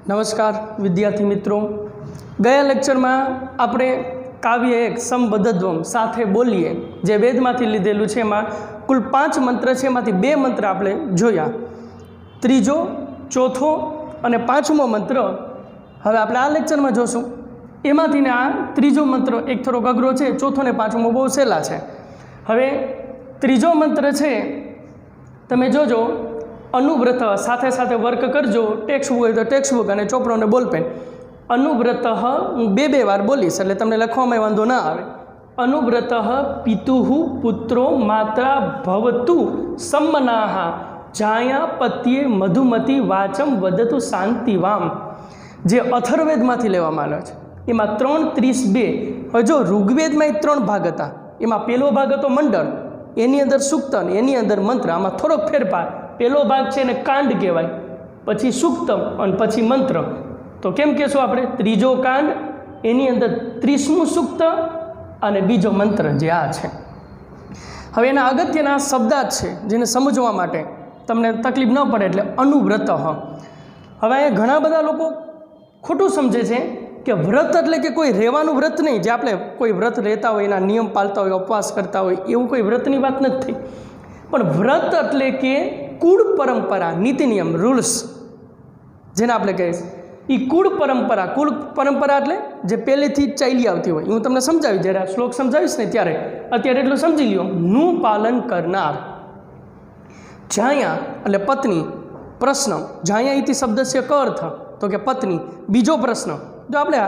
નમસ્કાર વિદ્યાર્થી મિત્રો, ગયા લેક્ચરમાં આપણે કાવ્ય એક સમબદ્ધત્વમ સાથે બોલીએ જે વેદમાંથી લીધેલું છે એમાં કુલ 5 મંત્ર છે, એમાંથી 2 મંત્ર આપણે જોયા, ત્રીજો, ચોથો અને 5મો મંત્ર હવે આપણે આ લેક્ચરમાં જોશું। એમાંથી ને આ ત્રીજો મંત્ર એક થોડોક અઘરો છે, ચોથો ને 5મો બહુ સહેલા છે। હવે ત્રીજો મંત્ર છે, તમે જોજો અનુવ્રત સાથે સાથે વર્ક કરજો, ટેક્સ્ટ બુક હોય તો ટેક્સ્ટ બુક અને ચોપડો અને બોલપેન। અનુવ્રત હું 2 વાર બોલીશ એટલે તમને લખવામાં વાંધો ના આવે। અનુવ્રત પિતુઃ પુત્રો માત્રા ભવતુ સમ્મનાઃ જાયા પત્યે મધુમતી વાચમ વદતુ શાંતિવામ, જે અથર્વવેદમાંથી લેવામાં આવ્યો છે। એમાં 3:32 હવે જો ઋગ્વેદમાં 3 ભાગ હતા, એમાં પહેલો ભાગ હતો મંડળ, એની અંદર સૂક્તમ, એની અંદર મંત્ર, આમાં થોડોક ફેરફાર। પહેલો ભાગ છે એને કાંડ કહેવાય, પછી સૂક્તમ અને પછી મંત્ર। તો કેમ કહેશું આપણે? ત્રીજો કાંડ, એની અંદર 30મું સૂક્ત અને બીજો મંત્ર જે આ છે। હવે એના અગત્યના શબ્દાર્થ છે જેને સમજવા માટે તમને તકલીફ ન પડે એટલે અનુવ્રત। હવે અહીંયા ઘણા બધા લોકો ખોટું સમજે છે કે વ્રત એટલે કે કોઈ રહેવાનું વ્રત નહીં, જે આપણે કોઈ વ્રત રહેતા હોય, એના નિયમ પાળતા હોય, ઉપવાસ કરતા હોય, એવું કોઈ વ્રતની વાત નથી થઈ। પણ વ્રત એટલે કે કુળ પરંપરા, નીતિ નિયમ, રૂલ્સ જેને આપણે કહીએ એ કુળ પરંપરા એટલે જે પહેલેથી જ ચાલી આવતી હોય। હું તમને સમજાવીશ, જ્યારે આ શ્લોક સમજાવીશ ને ત્યારે, અત્યારે એટલું સમજી લ્યો। નું પાલન કરનાર, જાયા એટલે પત્ની, પ્રશ્ન, જાયા ઇતિ શબ્દ છે ક અર્થ તો કે પત્ની। બીજો પ્રશ્ન જો આપણે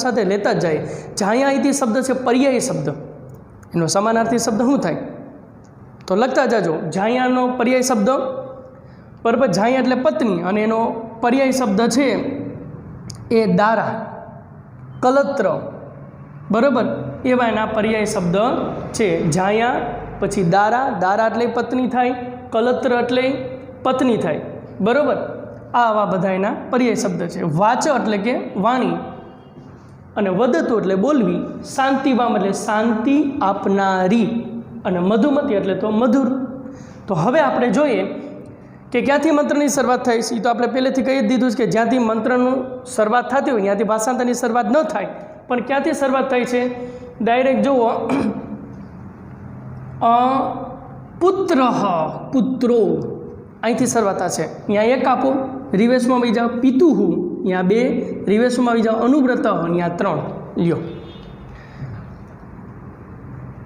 સાથે લેતા જ જઈએ, જાયા ઇતિ શબ્દ છે પર્યાયી શબ્દ, એનો સમાનાર્થી શબ્દ શું થાય તો લખતા જાજો। જાયાનો પર્યાય શબ્દ બરાબર, જાયા એટલે પત્ની અને એનો પર્યાય શબ્દ છે એ દારા, કલત્ર, બરાબર, એવા એના પર્યાય શબ્દ છે। જાયા પછી દારા, દારા એટલે પત્ની થાય, કલત્ર એટલે પત્ની થાય, બરાબર, આવા બધા એના પર્યાય શબ્દ છે। વાચ એટલે કે વાણી અને વદતુ એટલે બોલવી, શાંતિવામ એટલે શાંતિ આપનારી અને મધુમતી એટલે તો મધુર। તો હવે આપણે જોઈએ કે ક્યાંથી મંત્રની શરૂઆત થાય છે। એ તો આપણે પહેલેથી કહી જ દીધું છે કે જ્યાંથી મંત્રનું શરૂઆત થતી હોય ત્યાંથી ભાષાંતરની શરૂઆત ન થાય, પણ ક્યાંથી શરૂઆત થાય છે ડાયરેક્ટ જુઓ, પુત્ર, પુત્રો, અહીંથી શરૂઆત છે। અહીંયા 1 આપો, રિવેશમાં આવી જાઓ, પિતુઃ, અહીંયા 2, રિવેશમાં આવી જાઓ, અનુવ્રત, અહીંયા 3 લ્યો।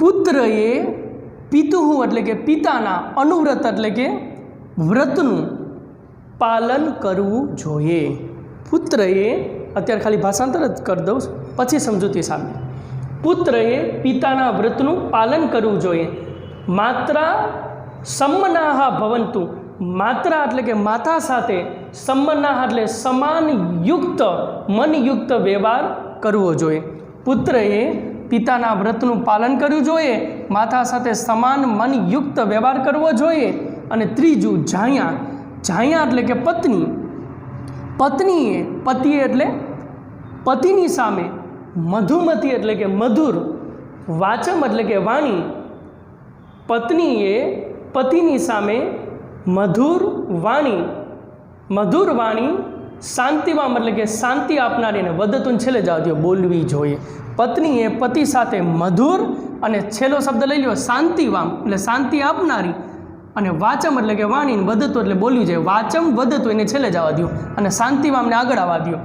પુત્ર એ પિતુઃ એટલે કે પિતાના, અનુવ્રત એટલે કે વ્રતનું પાલન કરવું જોઈએ। પુત્ર એ, અત્યારે ખાલી ભાષાંતર જ કરી દઉં પછી સમજૂતી સામે, પુત્ર એ પિતાના વ્રતનું પાલન કરવું જોઈએ। માત્રા સમ્મનાઃ ભવંતુ, માત્રા એટલે કે માતા સાથે, સમ્મનાઃ એટલે સમાનયુક્ત, મનયુક્ત વ્યવહાર કરવો જોઈએ। પુત્ર એ પિતાના વ્રતનું પાલન કરવું જોઈએ, માતા સાથે સમાન મનયુક્ત વ્યવહાર કરવો જોઈએ। અને ત્રીજું જાયા, જાયા એટલે કે પત્ની, પત્નીએ, પતિ એટલે પતિની સામે, મધુમતી એટલે કે મધુર, વાચમ એટલે કે વાણી, પત્નીએ પતિની સામે મધુર વાણી, મધુર વાણી, શાંતિવામ એટલે કે શાંતિ આપનારીને, વદતુને છેલ્લે જવા દો, બોલવી જોઈએ। પત્નીએ પતિ સાથે મધુર અને છેલ્લો શબ્દ લઈ લો શાંતિવામ એટલે શાંતિ આપનારી, અને વાચમ એટલે કે વાણી, વદતુ એટલે બોલવી જોઈએ। વાચમ વદતુ એને છેલ્લે જવા દો અને શાંતિવામને આગળ આવવા દો।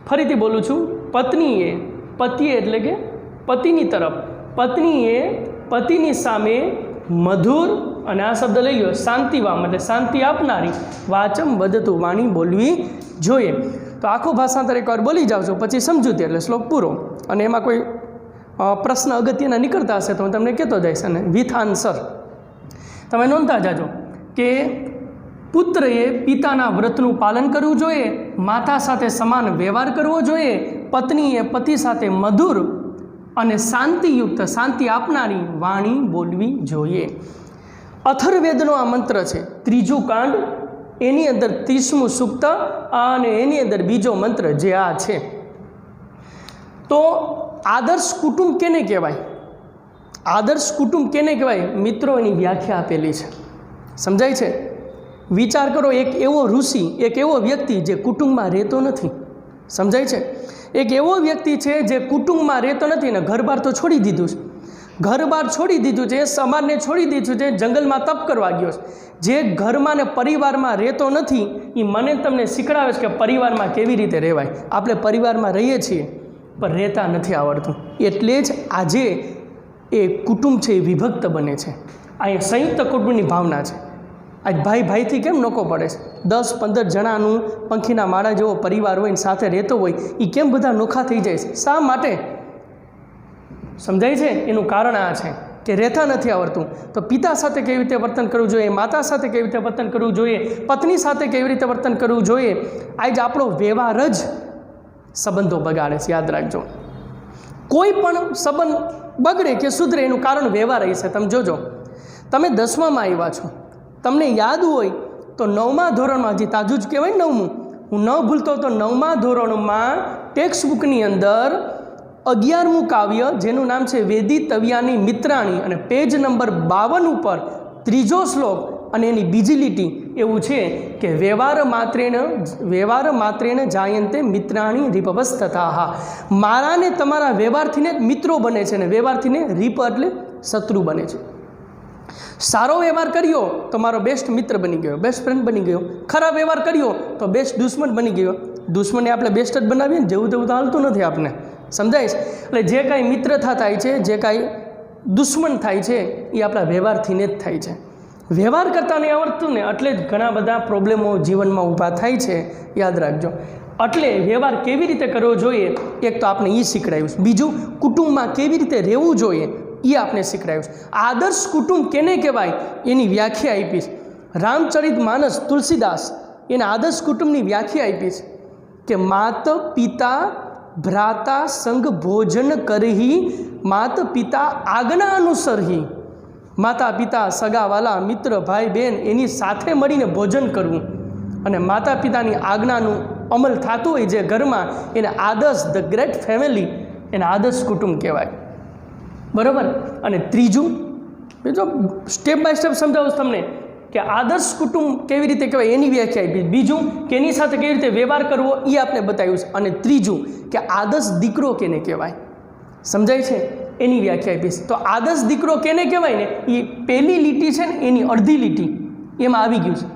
ફરીથી બોલું છું, પત્નીએ, પતિએ એટલે કે પતિની તરફ, પત્નીએ પતિની સામે મધુર અને આ શબ્દ લઈ લો શાંતિવામ એટલે શાંતિ આપનારી, વાચમ વદતુ વાણી બોલવી જોઈએ। તો આખું ભાષાંતર એકવાર બોલી જાઓ છો પછી સમજૂતી એટલે શ્લોક પૂરો। અને એમાં કોઈ પ્રશ્ન અગત્યના નીકળતા હશે તો હું તમને કહેતો જઈશ, અને વિથ આન્સર તમે નોંધતા જાજો કે પુત્રએ પિતાના વ્રતનું પાલન કરવું જોઈએ, માતા સાથે સમાન વ્યવહાર કરવો જોઈએ, પત્નીએ પતિ સાથે મધુર અને શાંતિયુક્ત, શાંતિ આપનારી વાણી બોલવી જોઈએ। અથર્વવેદનો આ મંત્ર છે, ત્રીજું કાંડ, એની અંદર 30મું સૂક્ત અને એની અંદર બીજો મંત્ર જે આ છે। તો આદર્શ કુટુંબ કેને કહેવાય? આદર્શ કુટુંબ કેને કહેવાય મિત્રો? એની વ્યાખ્યા આપેલી છે, સમજાય છે? વિચાર કરો, એક એવો ઋષિ, એક એવો વ્યક્તિ જે કુટુંબમાં રહેતો નથી, સમજાય છે? એક એવો વ્યક્તિ છે જે કુટુંબમાં રહેતો નથી ને ઘર-બાર તો છોડી દીધું છે, ઘર-બાર છોડી દીધું છે, સમાજને છોડી દીધું છે, જંગલમાં તપ કરવા ગયો છે, જે ઘરમાં ને પરિવારમાં રહેતો નથી, એ મને તમને શીખડાવે છે કે પરિવારમાં કેવી રીતે રહેવાય. આપણે પરિવારમાં રહીએ છીએ પણ રહેતા નથી આવડતું, એટલે જ આજે એ કુટુંબ છે એ વિભક્ત બને છે. અહીંયા સંયુક્ત કુટુંબની ભાવના છે. આજ ભાઈ ભાઈથી કેમ નોકો પડે છે? 10-15 જણાનું પંખીના માળા જેવો પરિવાર હોય ને સાથે રહેતો હોય, એ કેમ બધા નોખા થઈ જાય છે? શા માટે? સમજાય છે? એનું કારણ આ છે કે રહેતા નથી આવડતું. તો પિતા સાથે કેવી રીતે વર્તન કરવું જોઈએ, માતા સાથે કેવી રીતે વર્તન કરવું જોઈએ, પત્ની સાથે કેવી રીતે વર્તન કરવું જોઈએ, આજ આપણો વ્યવહાર જ સંબંધો બગાડે છે. યાદ રાખજો, કોઈ પણ સંબંધ બગડે કે સુધરે એનું કારણ વ્યવહાર હશે. તમે જોજો, તમે 10મામાં આવ્યા છો, તમને યાદ હોય તો 9મા ધોરણમાં, હજી તાજું જ કહેવાય 9મું, હું ન ભૂલતો તો 9મા ધોરણમાં ટેક્સ્ટ બુકની અંદર 11મું કાવ્ય જેનું નામ છે વેદિતવ્યાની મિત્રાણી અને પેજ નંબર 52 ઉપર 3જો શ્લોક અને એની બીજી લીટી એવું છે કે વ્યવહાર માત્રેણ જાયંતે મિત્રાણી રીપવસ્તથાઃ. મારા ને તમારા વ્યવહારથીને મિત્રો બને છે ને વ્યવહારથીને રીપ એટલે શત્રુ બને છે. સારો વ્યવહાર કર્યો તો મારો બેસ્ટ મિત્ર બની ગયો, બેસ્ટ ફ્રેન્ડ બની ગયો. ખરાબ વ્યવહાર કર્યો તો બેસ્ટ દુશ્મન બની ગયો. દુશ્મને આપણે બેસ્ટ જ બનાવીએ ને, જેવું તેવું તો હાલતું નથી આપને, સમજાય છે? એટલે જે કાંઈ મિત્રતા થાય છે, જે કાંઈ દુશ્મન થાય છે, એ આપણા વ્યવહારથીને જ થાય છે. વ્યવહાર કરતાં નહીં આવડતું ને એટલે જ ઘણા બધા પ્રોબ્લેમો જીવનમાં ઊભા થાય છે. યાદ રાખજો. એટલે વ્યવહાર કેવી રીતે કરવો જોઈએ એક તો આપણે એ શીખડાયું છે. બીજું, કુટુંબમાં કેવી રીતે રહેવું જોઈએ એ આપણે શીખડાયું છે. આદર્શ કુટુંબ કેને કહેવાય એની વ્યાખ્યા આપી છે. રામચરિત માનસ તુલસીદાસ એને આદર્શ કુટુંબની વ્યાખ્યા આપી છે કે માત પિતા ભ્રાતા સંગ ભોજન કરહી, માત પિતા આજ્ઞા અનુસરહી. માતા પિતા, સગાવાલા, મિત્ર, ભાઈ બહેન એની સાથે મળીને ભોજન કરવું અને માતા પિતાની આજ્ઞાનું અમલ થતું હોય જે ઘરમાં, એને આદર્શ, ધ ગ્રેટ ફેમિલી, એને આદર્શ કુટુંબ કહેવાય. બરાબર? અને ત્રીજું, બીજો સ્ટેપ બાય સ્ટેપ સમજાવું તમને કે આદર્શ કુટુંબ કેવી રીતે કહેવાય એની વ્યાખ્યા આપી. બીજું કે એની સાથે કેવી રીતે વ્યવહાર કરવો એ આપણે બતાવ્યું છે. અને ત્રીજું કે આદર્શ દીકરો કેને કહેવાય, સમજાય છે? એની વ્યાખ્યા આપીશ. તો આદર્શ દીકરો કેને કહેવાય ને, એ પહેલી લીટી છે ને એની અડધી લીટી એમાં આવી ગયું છે.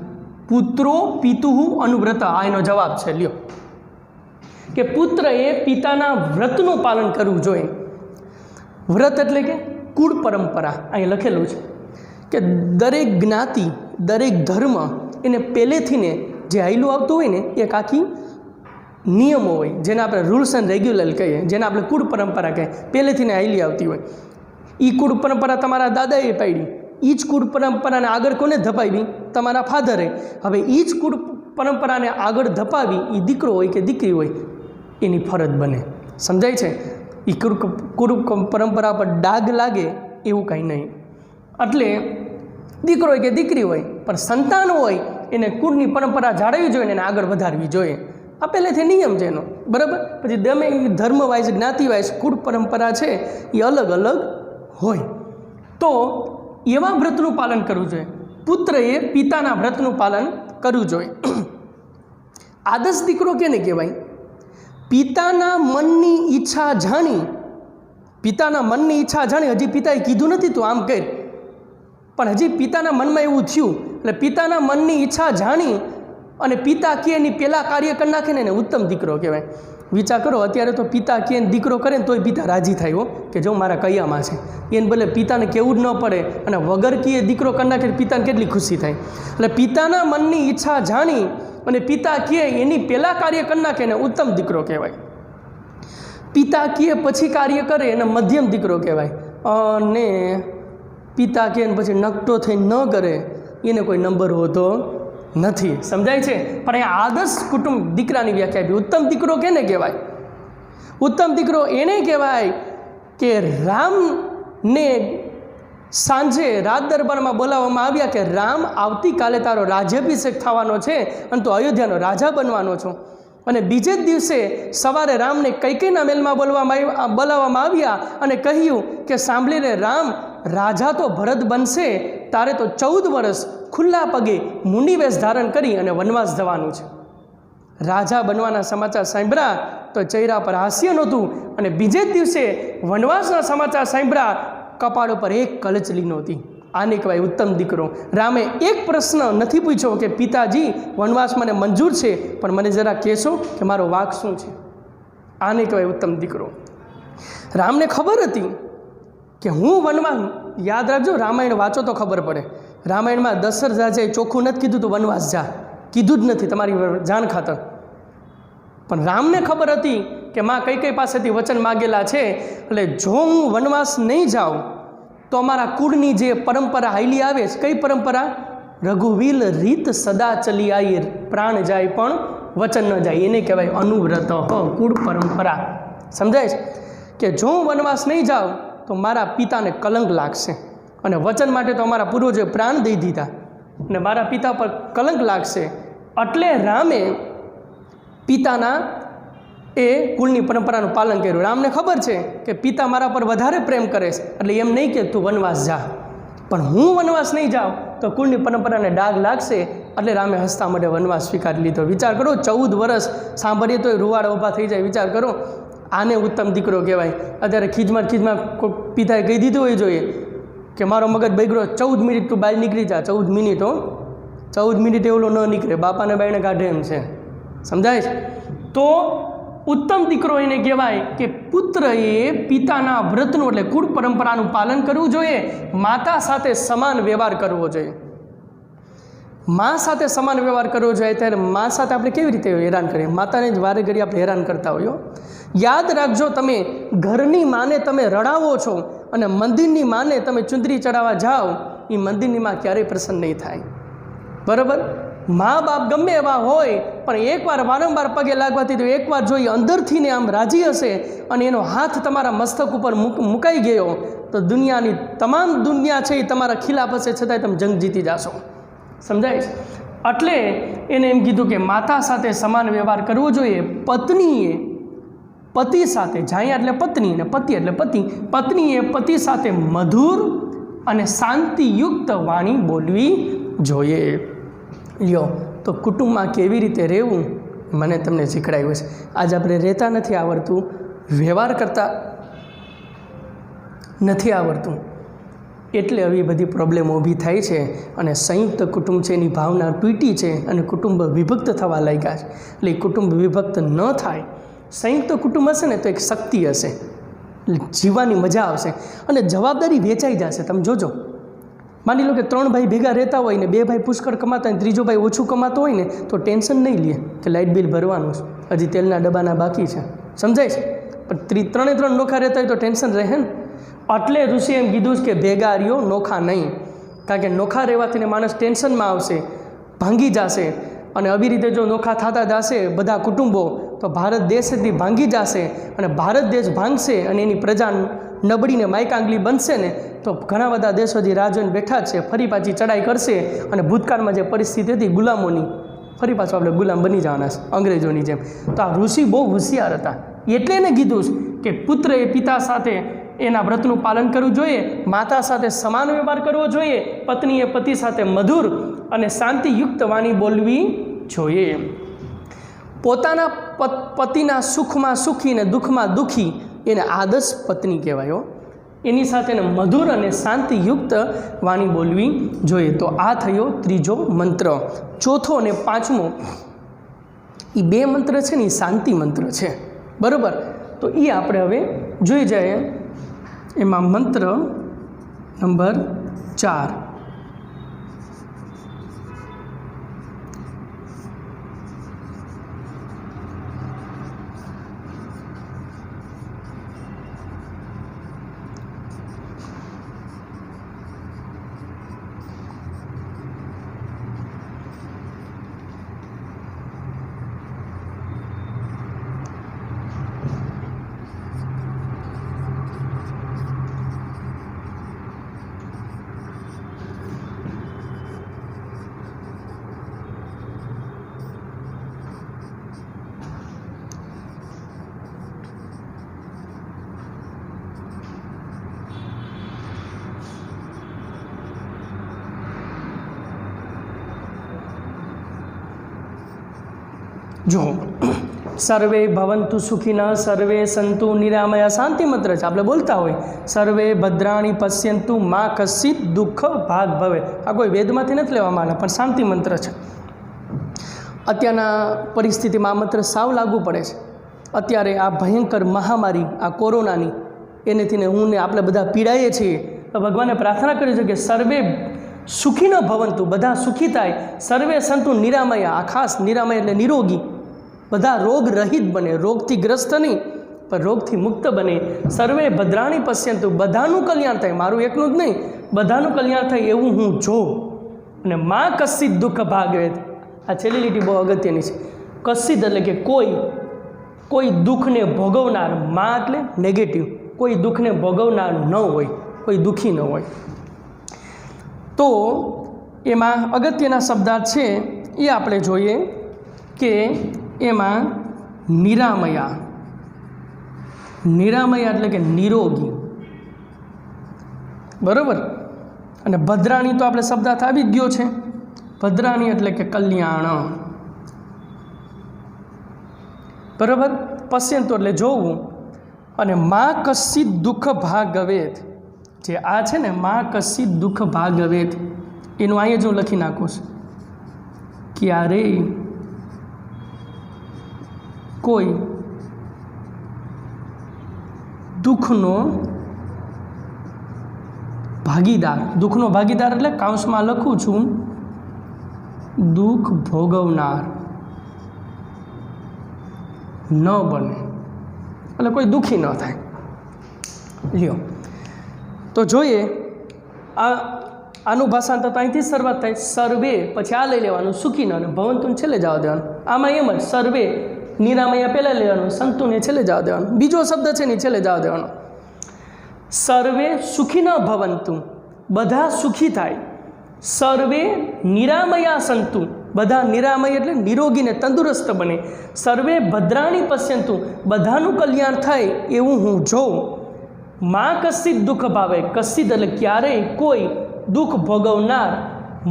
પુત્રો પિતુઃ અનુવ્રત. આ એનો જવાબ છે. લ્યો, કે પુત્રએ પિતાના વ્રતનું પાલન કરવું જોઈએ. વ્રત એટલે કે કુળ પરંપરા. અહીં લખેલું છે કે દરેક જ્ઞાતિ, દરેક ધર્મ એને પહેલેથી ને જે હાઈલું આવતું હોય ને એક આખી નિયમો હોય, જેને આપણે રૂલ્સ એન્ડ રેગ્યુલર કહીએ, જેને આપણે કુળ પરંપરા કહીએ, પહેલેથી ને હાઈલી આવતી હોય. એ કુળ પરંપરા તમારા દાદાએ પાડી, એ જ કુળ પરંપરાને આગળ કોને ધપાવી? તમારા ફાધરે. હવે એ જ કુળ પરંપરાને આગળ ધપાવી એ દીકરો હોય કે દીકરી હોય એની ફરજ બને. સમજાય છે? એ કુળ પરંપરા પર ડાઘ લાગે એવું કંઈ નહીં. એટલે દીકરો હોય કે દીકરી હોય પણ સંતાન હોય એને કુળની પરંપરા જાળવવી જોઈએ ને એને આગળ વધારવી જોઈએ. આ પહેલેથી નિયમ છે એનો. બરાબર? પછી ગમે ધર્મ વાઇઝ, જ્ઞાતિ વાઇઝ કુળ પરંપરા છે એ અલગ અલગ હોય. તો એવા વ્રતનું પાલન કરવું જોઈએ. પુત્રએ પિતાના વ્રતનું પાલન કરવું જોઈએ. આદર્શ દીકરો કેને કહેવાય? પિતાના મનની ઈચ્છા જાણી, પિતાના મનની ઈચ્છા જાણી, હજી પિતાએ કીધું નથી તું આમ કર, પણ હજી પિતાના મનમાં એવું થયું એટલે પિતાના મનની ઈચ્છા જાણી અને પિતા કે એની પહેલાં કાર્ય કરી નાખે ને એને ઉત્તમ દીકરો કહેવાય. વિચાર કરો, અત્યારે તો પિતા કે દીકરો કરે ને તોય પિતા રાજી થાય હો કે જો મારા કૈયામાં છે. એને ભલે પિતાને કહેવું જ ન પડે અને વગર કીએ દીકરો કરી નાખે પિતાને કેટલી ખુશી થાય. એટલે પિતાના મનની ઈચ્છા જાણી અને પિતા કહે એની પહેલાં કાર્ય કરી નાખે ને ઉત્તમ દીકરો કહેવાય. પિતા કહે પછી કાર્ય કરે એને મધ્યમ દીકરો કહેવાય. અને પિતા કહે પછી નકટો થઈને ન કરે એને કોઈ નંબર હોતો નથી. સમજાય છે? પણ એ આદર્શ કુટુંબ દીકરાની વ્યાખ્યા આપી. ઉત્તમ દીકરો કેને કહેવાય? ઉત્તમ દીકરો એને કહેવાય કે રામને સાંજે રાજ દરબારમાં બોલાવવામાં આવ્યા કે રામ આવતીકાલે તારો રાજ્યાભિષેક થવાનો છે અને તું અયોધ્યાનો રાજા બનવાનો છો. અને બીજે જ દિવસે સવારે રામને કૈકેયીના મહેલમાં બોલાવવામાં આવ્યા અને કહ્યું કે સાંભળીને રામ, રાજા તો ભરત બનશે તારે તો 14 વર્ષ ખુલ્લા પગે મૂંડી વેશ ધારણ કરી અને વનવાસ જવાનું છે. રાજા બનવાના સમાચાર સાંભળ્યા તો ચહેરા પર હાસ્ય નહોતું, અને બીજે જ દિવસે વનવાસના સમાચાર સાંભળ્યા કપાળ ઉપર એક કલચલી નહોતી. આને કહેવાય ઉત્તમ દીકરો. રામે એક પ્રશ્ન નથી પૂછ્યો કે પિતાજી વનવાસ મને મંજૂર છે, પણ મને જરા કહેશો કે મારો વાંક શું છે. આને કહેવાય ઉત્તમ દીકરો. રામને ખબર હતી કે હું વનવાસ, યાદ રાખજો રામાયણ વાંચો તો ખબર પડે. રામાયણમાં દશરથ રાજાએ ચોખ્ખું નથી કીધું તું વનવાસ જા, કીધું જ નથી, તમારી જાણ ખાતર. પણ રામને ખબર હતી કે માં કઈ પાસેથી વચન માગેલા છે, એટલે જો હું વનવાસ નહીં જાઉં તો અમારા કુળની જે પરંપરા હાઈલી આવે છે, કઈ પરંપરા? રઘુવીલ રીત સદા ચલી આવી, પ્રાણ જાય પણ વચન ન જાય, એને કહેવાય અનુવ્રત કુળ પરંપરા. સમજાય છે કે જો હું વનવાસ નહીં જાઉં તો મારા પિતાને કલંક લાગશે, અને વચન માટે તો અમારા પૂર્વજોએ પ્રાણ દઈ દીધા, અને મારા પિતા પર કલંક લાગશે. એટલે રામે પિતાના એ કુળની પરંપરાનું પાલન કર્યું. રામને ખબર છે કે પિતા મારા પર વધારે પ્રેમ કરે છે, એટલે એમ નહીં કે તું વનવાસ જા, પણ હું વનવાસ નહીં જાઉં તો કુળની પરંપરાને ડાઘ લાગશે. એટલે રામે હસતા માટે વનવાસ સ્વીકારી લીધો. વિચાર કરો, 14 વર્ષ સાંભળીએ તો રૂવાડા ઊભા થઈ જાય. વિચાર કરો, આને ઉત્તમ દીકરો કહેવાય. અત્યારે ખીજમાં કોઈ પિતાએ કહી દીધું હોય જોઈએ કે મારો મગજ બગડ્યો, 14 મિનિટ તું બહાર નીકળી જા. 14 મિનિટ 14 મિનિટ એવલો ન નીકળે, બાપાને બાઈને કાઢે એમ છે. સમજાય છે? તો ઉત્તમ દીકરો એને કહેવાય કે પુત્રએ પિતાના વ્રતનું એટલે કુળ પરંપરાનું પાલન કરવું જોઈએ, માતા સાથે સમાન વ્યવહાર કરવો જોઈએ. મા સાથે સમાન વ્યવહાર કરવો જોઈએ. ત્યારે મા સાથે આપણે કેવી રીતે હેરાન કરીએ? માતાને જ વારે ઘડી આપણે હેરાન કરતા હોઈએ. યાદ રાખજો, તમે ઘરની માને તમે રડાવો છો અને મંદિરની માને તમે ચુંદરી ચડાવવા જાઓ, એ મંદિરની માં ક્યારેય પ્રસન્ન નહીં થાય. બરાબર? મા બાપ ગમે એવા હોય, પણ એકવાર વારંવાર પગે લાગવાથી તો એકવાર જોઈ અંદરથી ને આમ રાજી હશે અને એનો હાથ તમારા મસ્તક ઉપર મુકાઈ ગયો તો દુનિયાની તમામ દુનિયા છે એ તમારા ખિલાફ હશે, છતાંય તમે જંગ જીતી જશો. સમજાય છે? એટલે એને એમ કીધું કે માતા સાથે સમાન વ્યવહાર કરવો જોઈએ. પત્નીએ પતિ સાથે, જાયા એટલે પત્ની અને પતિ એટલે પતિ, પત્નીએ પતિ સાથે મધુર અને શાંતિયુક્ત વાણી બોલવી જોઈએ. લ્યો, તો કુટુંબમાં કેવી રીતે રહેવું મને તમને શીખડાયું છે. આજે આપણે રહેતા નથી આવડતું, વ્યવહાર કરતા નથી આવડતું, એટલે આવી બધી પ્રોબ્લેમ ઊભી થાય છે. અને સંયુક્ત કુટુંબ છે એની ભાવના તૂટી છે અને કુટુંબ વિભક્ત થવા લાગ્યા છે. એટલે કુટુંબ વિભક્ત ન થાય, સંયુક્ત કુટુંબ હશે ને તો એક શક્તિ હશે, જીવવાની મજા આવશે અને જવાબદારી વેચાઈ જશે. તમે જોજો, માની લો કે 3 ભાઈ ભેગા રહેતા હોય ને 2 ભાઈ પુષ્કળ કમાતા હોય, ત્રીજો ભાઈ ઓછું કમાતો હોય ને તો ટેન્શન નહીં લે કે લાઇટ બિલ ભરવાનું છે, હજી તેલના ડબ્બાના બાકી છે. સમજાય છે? પણ 3 નોખા રહેતા હોય તો ટેન્શન રહે ને. એટલે ઋષિ એમ કીધું કે ભેગા રહ્યો, નોખા નહીં. કારણ કે નોખા રહેવાથી માણસ ટેન્શનમાં આવશે, ભાંગી જશે, અને આવી રીતે જો નોખા થતા જશે બધા કુટુંબો તો ભારત દેશથી ભાંગી જશે, અને ભારત દેશ ભાંગશે અને એની પ્રજા નબળીને માયકાંગલી બનશે ને તો ઘણા બધા દેશો જે રાહ જોઈને બેઠા છે ફરી પાછી ચડાઈ કરશે, અને ભૂતકાળમાં જે પરિસ્થિતિ હતી ગુલામોની, ફરી પાછું આપણે ગુલામ બની જવાના છે અંગ્રેજોની જેમ. તો આ ઋષિ બહુ હોશિયાર હતા, એટલે એને કીધું કે પુત્રએ પિતા સાથે એના વ્રતનું પાલન કરવું જોઈએ, માતા સાથે સમાન વ્યવહાર કરવો જોઈએ, પત્નીએ પતિ સાથે મધુર અને શાંતિયુક્ત વાણી બોલવી જોઈએ. પોતાના પતિના સુખમાં સુખી ને દુઃખમાં દુઃખી એને આદર્શ પત્ની કહેવાય. એની સાથે મધુર અને શાંતિયુક્ત વાણી બોલવી જોઈએ. તો આ થયો ત્રીજો મંત્ર. ચોથો અને પાંચમો એ 2 મંત્ર છે ને એ શાંતિ મંત્ર છે. બરાબર? તો એ આપણે હવે જોઈ જાય. એમાં મંત્ર નંબર 4. જો સર્વે ભવંતુ સુખિનઃ સર્વે સંતુ નિરામયા શાંતિ મંત્ર છે આપણે બોલતા હોય સર્વે ભદ્રાણી પશ્યંતુ મા કશ્ચિત દુઃખ ભાગ ભવે આ કોઈ વેદમાંથી નથી લેવામાં આવેલા પણ શાંતિ મંત્ર છે અત્યારના પરિસ્થિતિમાં આ મંત્ર સાવ લાગુ પડે છે અત્યારે આ ભયંકર મહામારી આ કોરોનાની એનેથી હું ને આપણે બધા પીડાઈએ છીએ તો ભગવાને પ્રાર્થના કરી છે કે સર્વે સુખી ન ભવંતુ બધા સુખી થાય સર્વે સંતુ નિરામયા આ ખાસ નિરામય એટલે નિરોગી બધા રોગ રહિત બને રોગથી ગ્રસ્ત નહીં પણ રોગથી મુક્ત બને સર્વે ભદ્રાણી પશ્યંતુ બધાનું કલ્યાણ થાય મારું એકનું જ નહીં બધાનું કલ્યાણ થાય એવું હું જોઉં અને માં કશ્ચિત દુઃખ ભાગે આ છેલ્લી લીટી બહુ અગત્યની છે કશ્ચિત એટલે કે કોઈ દુઃખને ભોગવનાર માં એટલે નેગેટિવ કોઈ દુઃખને ભોગવનાર ન હોય કોઈ દુઃખી ન હોય તો એમાં અગત્યના શબ્દાર્થ છે એ આપણે જોઈએ કે એમાં નિરામયા એટલે કે નિરોગી બરાબર અને ભદ્રાણી તો આપણે શબ્દાર્થ આવી જ ગયો છે ભદ્રાણી એટલે કે કલ્યાણ બરાબર પશ્યંતુ એટલે જોવું અને મા કશ્ચિત દુઃખ ભાગવેત જે આ છે ને મા કશ્ચિત દુઃખ ભાગવેત એનું અહીંયા જ હું લખી નાખું છું ક્યારેય કોઈ દુઃખનો ભાગીદાર એટલે કાઉન્સમાં લખું છું દુઃખ ભોગવનાર ન બને એટલે કોઈ દુઃખી ન થાય લ્યો તો જોઈએ આનું ભાષાંતર તો અહીંથી શરૂઆત થાય સર્વે પછી આ લઈ લેવાનું સુખીનો અને ભવંતુને છેલ્લે જવા દેવાનું આમાં એમ જ સર્વે નિરામયા પહેલાં લેવાનું સંતુને છેલ્લે જવા દેવાનું બીજો શબ્દ છે ને છેલ્લે જવા દેવાનો સર્વે સુખી ન ભવંતુ બધા સુખી થાય સર્વે નિરામયા સંતુ બધા નિરામય એટલે નિરોગીને તંદુરસ્ત બને સર્વે ભદ્રાણી પશ્યંતુ બધાનું કલ્યાણ થાય એવું હું જોઉં માં કશ્ચિત દુઃખ ભાવે કશ્ચિત એટલે ક્યારેય કોઈ દુઃખ ભોગવનાર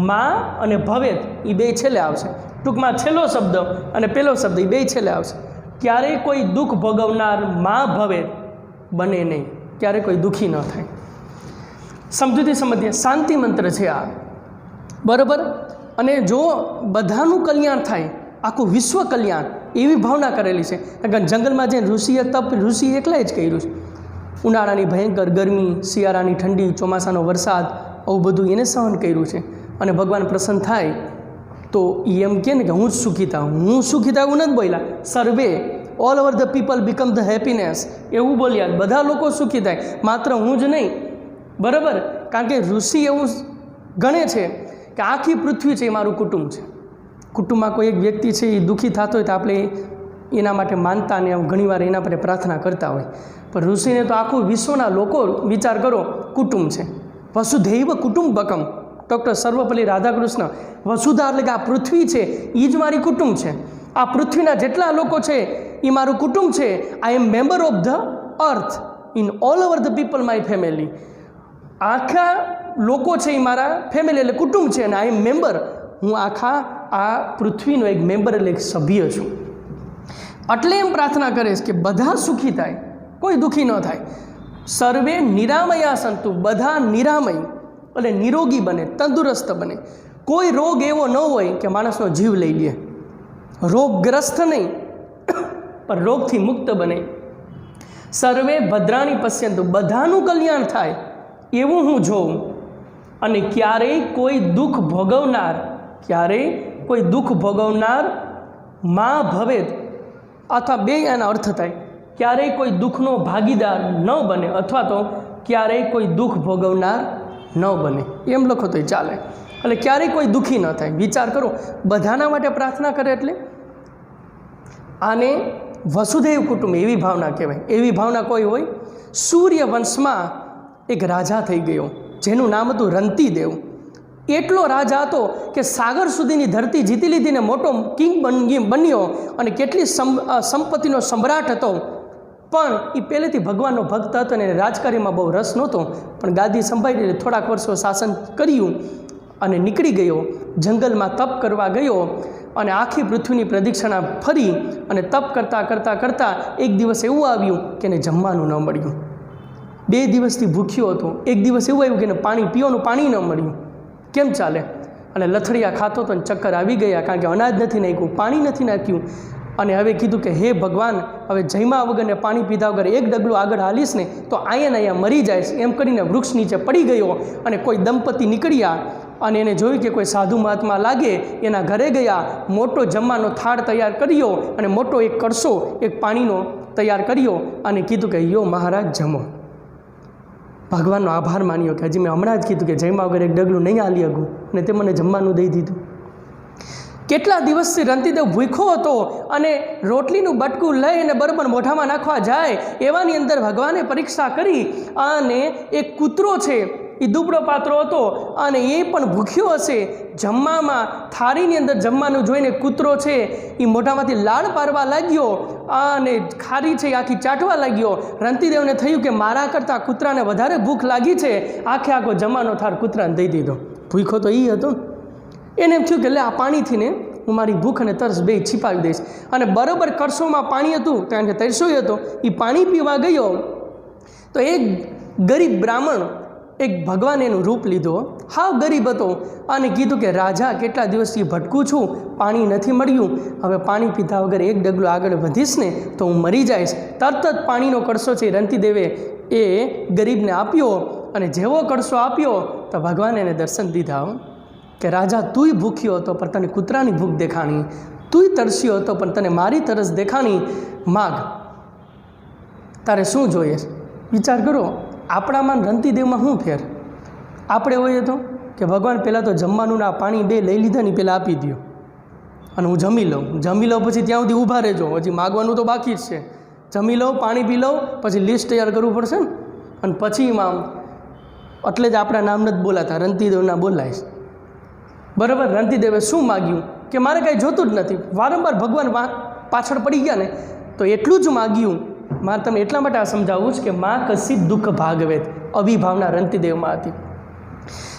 માં અને ભવેત એ બે છેલ્લે આવશે ટૂંકમાં છેલ્લો શબ્દ અને પહેલો શબ્દ એ બે છેલ્લે આવશે ક્યારેય કોઈ દુઃખ ભોગવનાર માં ભવેત બને નહીં ક્યારેય કોઈ દુઃખી ન થાય સમજૂતી સમજીએ શાંતિ મંત્ર છે આ બરાબર અને જો બધાનું કલ્યાણ થાય આખું વિશ્વ કલ્યાણ એવી ભાવના કરેલી છે કારણ જંગલમાં જઈને ઋષિએ ઋષિ એકલા જ કર્યું છે ઉનાળાની ભયંકર ગરમી શિયાળાની ઠંડી ચોમાસાનો વરસાદ આવું બધું એને સહન કર્યું છે અને ભગવાન પ્રસન્ન થાય તો એ એમ કહે ને કે હું જ સુખી થાઉં હું સુખી થાઉં નથી બોલ્યા સર્વે all over the people become the happiness એવું બોલ્યા બધા લોકો સુખી થાય માત્ર હું જ નહીં બરાબર કારણ કે ઋષિ એવું ગણે છે કે આખી પૃથ્વી છે એ મારું કુટુંબ છે કુટુંબમાં કોઈ એક વ્યક્તિ છે એ દુઃખી થતો હોય તો આપણે એના માટે માનતા ને ઘણીવાર એના પર પ્રાર્થના કરતા હોય પણ ઋષિને તો આખું વિશ્વના લોકો વિચાર કરો કુટુંબ છે વસુધૈવ કુટુંબકમ ડૉક્ટર સર્વપલ્લી રાધાકૃષ્ણ વસુધા એટલે કે આ પૃથ્વી છે એ જ મારી કુટુંબ છે આ પૃથ્વીના જેટલા લોકો છે એ મારું કુટુંબ છે I am member of the earth in all over the people my family આખા લોકો છે એ મારા ફેમિલી એટલે કુટુંબ છે અને આઈ એમ મેમ્બર હું આખા આ પૃથ્વીનો એક મેમ્બર એટલે એક સભ્ય છું એટલે એમ પ્રાર્થના કરે છે કે બધા સુખી થાય કોઈ દુઃખી ન થાય સર્વે નિરામયા સંતુ બધા નિરામય એટલે નિરોગી બને તંદુરસ્ત બને કોઈ રોગ એવો ન હોય કે માણસનો જીવ લઈ લે રોગગ્રસ્ત નહીં પણ રોગથી મુક્ત બને સર્વે ભદ્રાણી પશ્યંતુ બધાનું કલ્યાણ થાય એવું હું જોઉં અને ક્યારેય કોઈ દુઃખ ભોગવનાર માં ભવેત અથવા બે એના અર્થ થાય ક્યારેય કોઈ દુઃખનો ભાગીદાર ન બને અથવા તો ક્યારેય કોઈ દુઃખ ભોગવનાર ન બને એમ લખો તો ચાલે એટલે ક્યારેય કોઈ દુઃખી ન થાય વિચાર કરો બધાના માટે પ્રાર્થના કરે એટલે આને વસુધૈવ કુટુંબ એવી ભાવના કહેવાય એવી ભાવના કોઈ હોય સૂર્યવંશમાં એક રાજા થઈ ગયો જેનું નામ હતું રંતીદેવ એટલો રાજા હતો કે સાગર સુધીની ધરતી જીતી લીધીને મોટો કિંગ બન્યો અને કેટલી સંપત્તિનો સમ્રાટ હતો પણ એ પહેલેથી ભગવાનનો ભક્ત હતો અને રાજકારીમાં બહુ રસ નહોતો પણ ગાદી સંભાળી થોડાક વર્ષો શાસન કર્યું અને નીકળી ગયો જંગલમાં તપ કરવા ગયો અને આખી પૃથ્વીની પ્રદક્ષિણા ફરી અને તપ કરતાં કરતાં કરતાં એક દિવસ એવું આવ્યું કે એને જમવાનું ન મળ્યું. 2 દિવસથી ભૂખ્યો હતો. એક દિવસ એવું આવ્યું કે એને પાણી પીવાનું પાણી ન મળ્યું. કેમ ચાલે? અને લથડિયા ખાતો તો ચક્કર આવી ગયા, કારણ કે અનાજ નથી નાખ્યું, પાણી નથી નાખ્યું. અને હવે કીધું કે હે ભગવાન, હવે જમ્યા વગર ને પાણી પીધા વગર એક ડગલું આગળ હાલીશ ને તો અહીંયા મરી જાય. એમ કરીને વૃક્ષ નીચે પડી ગયો અને કોઈ દંપતી નીકળ્યા અને એને જોયું કે કોઈ સાધુ મહાત્મા લાગે, એના ઘરે ગયા, મોટો જમવાનો થાળ તૈયાર કર્યો અને મોટો એક કળશો એક પાણીનો તૈયાર કર્યો અને કીધું કે યો મહારાજ જમો. ભગવાનનો આભાર માન્યો કે હજી મેં હમણાં જ કીધું કે જમ્યા વગર એક ડગલું નહીં હાલી શકું અને તે મને જમવાનું દઈ દીધું. કેટલા દિવસથી રંતીદેવ ભૂખ્યો હતો અને રોટલીનું બટકું લઈને બરાબર મોઢામાં નાખવા જાય એવાની અંદર ભગવાને પરીક્ષા કરી અને એક કૂતરો છે એ દુબળો પાત્રો હતો અને એ પણ ભૂખ્યો હશે. જમવામાં થાળીની અંદર જમવાનું જોઈને કૂતરો છે એ મોઢામાંથી લાળ પારવા લાગ્યો અને ખારી છે આખી ચાટવા લાગ્યો. રંતીદેવને થયું કે મારા કરતાં કૂતરાને વધારે ભૂખ લાગી છે, આખો જમવાનો થાળ કૂતરાને દઈ દીધો. ભૂખ્યો તો એ હતો. એને એમ થયું કે લે આ પાણીથી ને હું મારી ભૂખ અને તરસ બે છીપાવી દઈશ. અને બરાબર કળશોમાં પાણી હતું, કારણ કે તરસ્યો હતો, એ પાણી પીવા ગયો તો એક ગરીબ બ્રાહ્મણ, એક ભગવાન એનું રૂપ લીધો, હાવ ગરીબ હતો અને કીધું કે રાજા, કેટલા દિવસથી ભટકું છું, પાણી નથી મળ્યું, હવે પાણી પીધા વગર એક ડગલું આગળ વધીશ ને તો હું મરી જઈશ. તરત જ પાણીનો કળશો છે રંતીદેવે એ ગરીબને આપ્યો અને જેવો કળશો આપ્યો તો ભગવાને એને દર્શન દીધા કે રાજા, તુંય ભૂખ્યો હતો પણ તને કૂતરાની ભૂખ દેખાણી, તુંય તરસ્યો હતો પણ તને મારી તરસ દેખાણી, માગ, તારે શું જોઈએ? વિચાર કરો, આપણામાં રંતીદેવમાં શું ફેર? આપણે હોઈએ તો કે ભગવાન પહેલાં તો જમવાનું ના પાણી બે લઈ લીધા ને પહેલાં આપી દો અને હું જમી લઉં પછી ત્યાં સુધી ઊભા રહેજો, હજી માગવાનું તો બાકી જ છે. જમી લઉં, પાણી પી લઉં, પછી લિસ્ટ તૈયાર કરવું પડશે ને અને પછી આમ. એટલે જ આપણા નામ નથી બોલાતા, રંતીદેવના બોલાય. બરાબર? રંતીદેવે શું માગ્યું કે મારે કાંઈ જોતું જ નથી. વારંવાર ભગવાન પાછળ પડી ગયા ને તો એટલું જ માગ્યું. મારે તમને એટલા માટે આ સમજાવવું છે કે માં કશી દુઃખ ભાગવેત, અવિભાવના રંતીદેવમાં હતી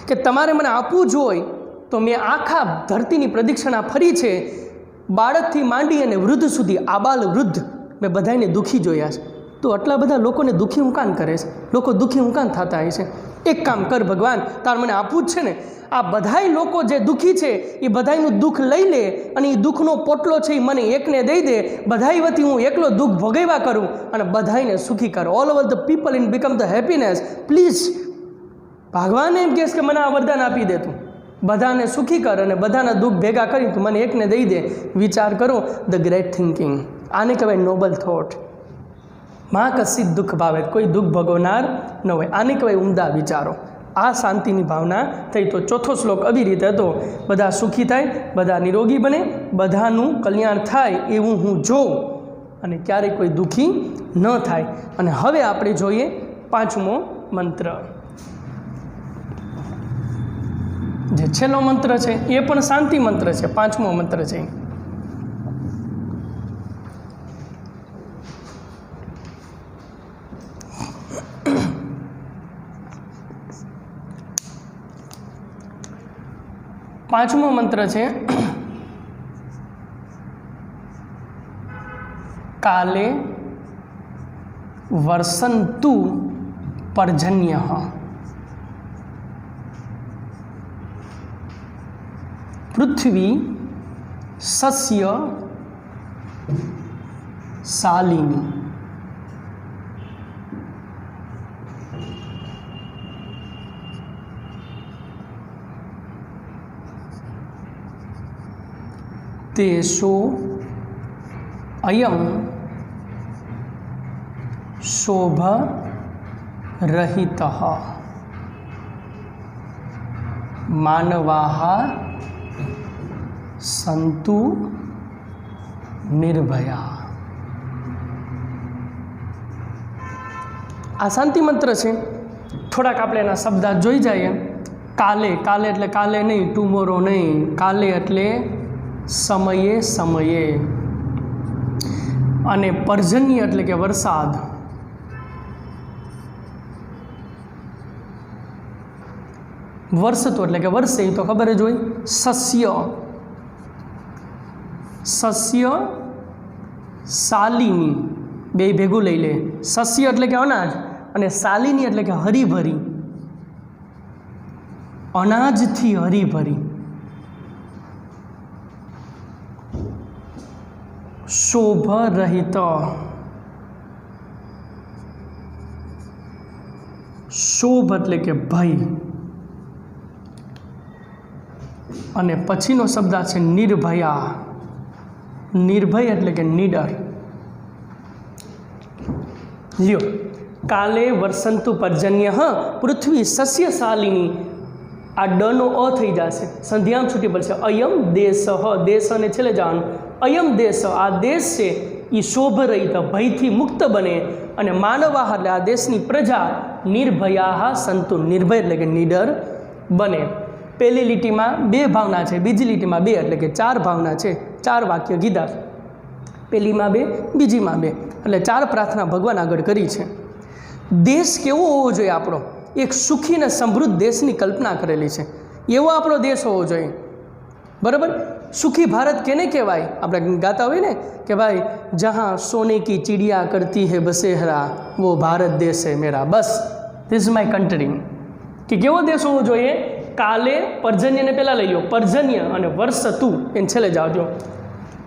કે તમારે મને આપવું જોઈએ તો મેં આખા ધરતીની પ્રદક્ષિણા ફરી છે. બાળકથી માંડી અને વૃદ્ધ સુધી, આબાલ વૃદ્ધ, મેં બધાને દુઃખી જોયા છે. તો આટલા બધા લોકોને દુઃખી હું કાન કરે છે? લોકો દુઃખી હું કાન થતા હોય છે? એક કામ કર ભગવાન, તાર મને આપવું જ છે ને, આ બધાય લોકો જે દુઃખી છે એ બધાયનું દુઃખ લઈ લે અને એ દુઃખનો પોટલો છે એ મને એકને દઈ દે. બધાય વતી હું એકલો દુઃખ ભોગવ્યા કરું અને બધાયને સુખી કર. All over the people in become the happiness. Please ભગવાન એમ કહેશ કે મને આ વરદાન આપી દે, તું બધાને સુખી કર અને બધાના દુઃખ ભેગા કરી તું મને એકને દઈ દે. વિચાર કરો, ધ ગ્રેટ થિંકિંગ. આને કહેવાય નોબલ થોટ. માં કશી દુઃખ ભાવે, કોઈ દુઃખ ભોગવનાર ન હોય. આને કહેવાય ઉમદા વિચારો. આ શાંતિની ભાવના થઈ. તો ચોથો શ્લોક આવી રીતે હતો, બધા સુખી થાય, બધા નિરોગી બને, બધાનું કલ્યાણ થાય એવું હું જોઉં અને ક્યારેય કોઈ દુઃખી ન થાય. અને હવે આપણે જોઈએ 5મો મંત્ર. જે છેલ્લો મંત્ર છે એ પણ શાંતિ મંત્ર છે. 5મો મંત્ર છે. પાંચમો મંત્ર છે કાલે વર્ષંતુ પર્જન્ય. પૃથ્વી સસ્ય શાલિની. તેષો અયમ શોભરહિત માનવાહ સંતુ નિર્ભયા. આ શાંતિ મંત્ર છે. થોડાક આપણે એના શબ્દ જોઈ જઈએ. કાલે, કાલે એટલે કાલે નહીં, ટુમોરો નહીં. કાલે એટલે સમયે સમયે. અને પર્જન્ય એટલે કે વરસાદ. વર્ષતો એટલે કે વર્ષે, તો ખબર જ હોય. સસ્ય સસ્ય શાલિની, બે ભેગું લઈ લે. સસ્ય એટલે કે અનાજ અને શાલિની એટલે કે હરીભરી, અનાજથી હરીભરી. શોભરહિત, શોભ એટલે કે ભય, અને પછીનો શબ્દ છે નિર્ભયા. નિર્ભય એટલે કે નિડર. લ્યો, કાલે વર્ષંતુ પર્જન્ય પૃથ્વી સસ્યશાલિની. આ ડનો અ થઈ જશે, સંધ્યામ છૂટી પડશે. અયમ દેશ, દેશ અને છેલ્લે જવાનું. અયમ દેશ, આ દેશ છે એ શોભરહિત, ભયથી મુક્ત બને. અને માનવાહ એટલે આ દેશની પ્રજા નિર્ભયા સંતુ, નિર્ભય એટલે કે નિડર બને. પહેલી લીટીમાં બે ભાવના છે, બીજી લીટીમાં બે, એટલે કે ચાર ભાવના છે. ચાર વાક્ય કીધા, પહેલીમાં બે, બીજીમાં બે, એટલે ચાર પ્રાર્થના ભગવાન આગળ કરી છે. દેશ કેવો હોવો જોઈએ આપણો? એક સુખી અને સમૃદ્ધ દેશની કલ્પના કરેલી છે. એવો આપણો દેશ હોવો જોઈએ, બરાબર. સુખી ભારત કેને કહેવાય? આપણે ગાતા હોય ને કે ભાઈ જहाँ સોને કી ચિડિયા કરતી હૈ બસેહરા, वो ભારત દેશ है मेरा, બસ ધીસ ઇઝ માય કન્ટ્રી. કે કેવો દેશ હોવો જોઈએ? કાલે પર્જન્યને પહેલાં લઈ લો, પર્જન્ય અને વર્ષતુ એને છેલ્લે જાવજો.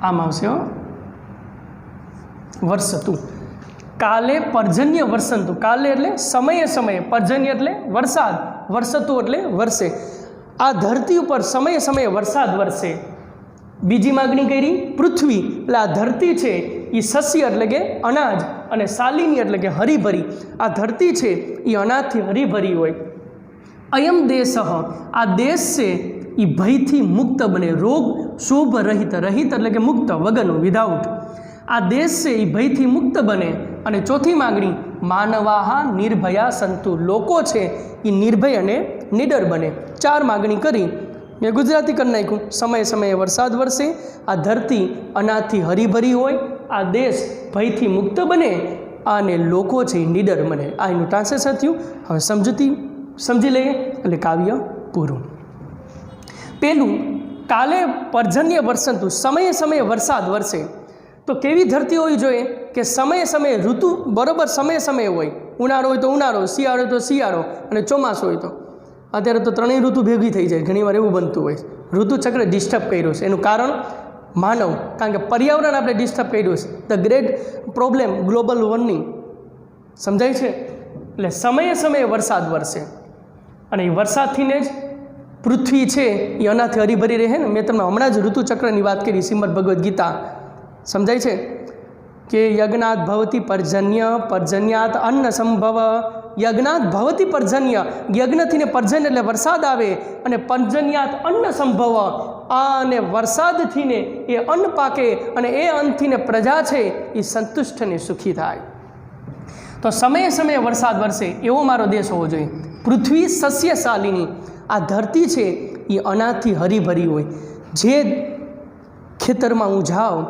આમ આવશે વર્ષતુ. કાલે પર્જન્ય વર્ષંતુ, કાલે એટલે સમયે સમયે, પર્જન્ય એટલે વરસાદ, વર્ષતુ એટલે વર્ષે. આ ધરતી ઉપર સમયે સમયે વરસાદ વરસે. બીજી માગણી કરી પૃથ્વી, એટલે આ ધરતી છે એ સસ્ય એટલે કે અનાજ, અને શાલિની એટલે કે હરીભરી. આ ધરતી છે એ અનાજથી હરીભરી હોય. અયમ દેશ, આ દેશ છે એ ભયથી મુક્ત બને. રોગ શોભ રહિત, રહિત એટલે કે મુક્ત, વગરનું, વિધાઉટ. આ દેશ છે એ ભયથી મુક્ત બને. અને ચોથી માગણી માનવાહા નિર્ભયા સંતુ, લોકો છે એ નિર્ભય અને નિડર બને. ચાર માગણી કરી, મેં ગુજરાતી કરી નાખ્યું. સમયે સમયે વરસાદ વરસે, આ ધરતી અનાજથી હરીભરી હોય, આ દેશ ભયથી મુક્ત બને, અને લોકો છે એ નિડર બને. આ એનું ટ્રાન્સલેશન થયું. હવે સમજી લઈએ એટલે કાવ્ય પૂરું. પહેલું, કાલે પર્જન્ય વર્ષંતુ, સમયે સમયે વરસાદ વરસે. તો કેવી ધરતી હોવી જોઈએ? કે સમયે સમયે ઋતુ બરાબર સમયે સમયે હોય. ઉનાળો હોય તો ઉનાળો, શિયાળો હોય તો શિયાળો, અને ચોમાસું હોય તો. અત્યારે તો ત્રણેય ઋતુ ભેગી થઈ જાય, ઘણીવાર એવું બનતું હોય. ઋતુચક્ર ડિસ્ટર્બ કર્યું છે. એનું કારણ માનવ, કારણ કે પર્યાવરણ આપણે ડિસ્ટર્બ કર્યું છે. The great problem global warming, સમજાય છે? એટલે સમયે સમયે વરસાદ વરસે, અને એ વરસાદથીને જ પૃથ્વી છે એ અનાજથી હરીભરી રહે ને. મેં તમને હમણાં જ ઋતુચક્રની વાત કરી, શ્રીમદ ભગવદ્ ગીતા, સમજાય છે? કે યજ્ઞાત ભવતી પર્જન્ય, પર્જન્યાત અન્ન સંભવ. યજ્ઞાત ભવતી પર્જન્ય, યજ્ઞથીને પર્જન્ય એટલે વરસાદ આવે, અને પર્જન્યાત અન્ન સંભવ, અને વરસાદથીને એ અન્ન પાકે, અને એ અન્નથીને પ્રજા છે એ સંતુષ્ટ અને સુખી થાય. તો સમયે સમયે વરસાદ વરસે એવો મારો દેશ હોવો જોઈએ. પૃથ્વી સસ્યશાલિની, આ ધરતી છે એ અનાજથી હરીભરી હોય. જે ખેતરમાં હું જાઉં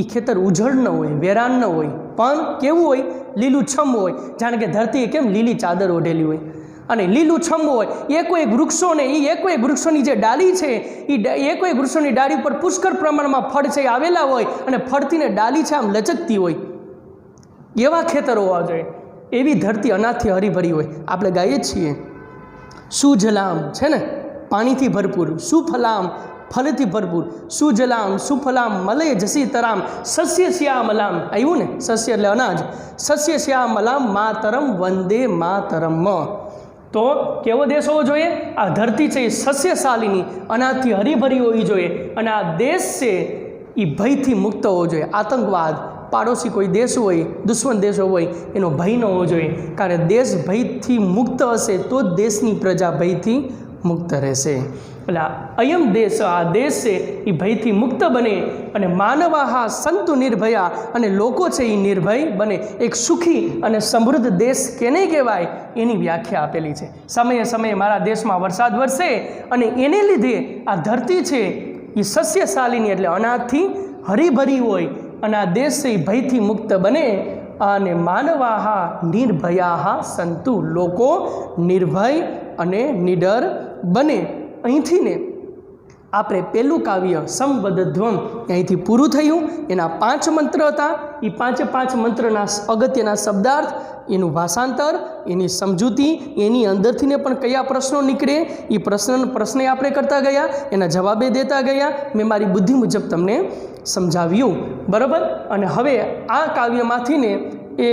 એ ખેતર ઉજળ ન હોય, વેરાન ન હોય, પણ કેવું હોય? લીલુંછમ હોય. જાણે કે ધરતી કેમ લીલી ચાદર ઓઢેલી હોય, અને લીલુંછમ હોય. એકો એક વૃક્ષોને, એ એકો એક વૃક્ષોની જે ડાળી છે એ એકો એક વૃક્ષોની ડાળી ઉપર પુષ્કળ પ્રમાણમાં ફળ છે આવેલા હોય, અને ફળતીને ડાળી છે આમ લચકતી હોય. એવા ખેતરો હોવા જોઈએ. એવી ધરતી અનાજથી હરીભરી હોય. આપણે ગાઈએ જ છીએ સુજલામ, છે ને, પાણીથી ભરપૂર. સુફલામ, ફલથી ભરપૂર. સુજલામ સુફલામ મલય જસી તરામ, સસ્ય શ્યામલામ. આવ્યું ને? સસ્ય એટલે અનાજ. સસ્ય શ્યામલામ માતરમ વંદે માતરમ. તો કેવો દેશ હોવો જોઈએ? આ ધરતી છે એ સસ્યશાલિની, અનાજથી હરીભરી હોવી જોઈએ. અને આ દેશ છે એ ભયથી મુક્ત હોવો જોઈએ. આતંકવાદ, પાડોશી કોઈ દેશ હોય, દુશ્મન દેશો હોય, એનો ભય ન હોવો જોઈએ. કારણ દેશ ભયથી મુક્ત હશે તો જ દેશની પ્રજા ભયથી મુક્ત રહેશે. એટલે અયમ દેશ, આ દેશ છે એ ભયથી મુક્ત બને, અને માનવાહા સંતુ નિર્ભયા, અને લોકો છે એ નિર્ભય બને. એક સુખી અને સમૃદ્ધ દેશ કેને કહેવાય એની વ્યાખ્યા આપેલી છે. સમયે સમયે મારા દેશમાં વરસાદ વરસે, અને એને લીધે આ ધરતી છે એ સસ્યશાલિની એટલે અનાજથી હરીભરી હોય, અને આ દેશ છે એ ભયથી મુક્ત બને. અને માનવાહા નિર્ભયા સંતુ, લોકો નિર્ભય અને નિડર બને. અહીંથી ને આપણે પહેલું કાવ્ય સમબદ્ધ્વમ અહીંથી પૂરું થયું। એના 5 મંત્ર હતા। એ 5 મંત્રના અગત્યના શબ્દાર્થ, એનું ભાષાંતર, એની સમજૂતી, એની અંદરથીને પણ કયા પ્રશ્નો નીકળે એ પ્રશ્ને આપણે કરતા ગયા, એના જવાબે દેતા ગયા। મેં મારી બુદ્ધિ મુજબ તમને સમજાવ્યું, બરાબર। અને હવે આ કાવ્યમાંથીને એ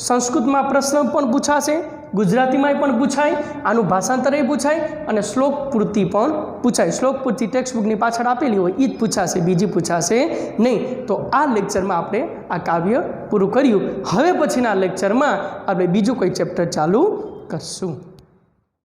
સંસ્કૃતમાં પ્રશ્ન પણ પૂછાશે, ગુજરાતીમાં પણ પૂછાય, આનું ભાષાંતરે પૂછાય અને શ્લોક પૂર્તિ પણ પૂછાય। શ્લોક પૂર્તિ ટેક્સ્ટબુકની પાછળ આપેલી હોય એ જ પૂછાશે, બીજી પૂછાશે નહીં। તો આ લેક્ચરમાં આપણે આ કાવ્ય પૂરું કર્યું। હવે પછીના લેક્ચરમાં આપણે બીજું કોઈ ચેપ્ટર ચાલુ કરશું।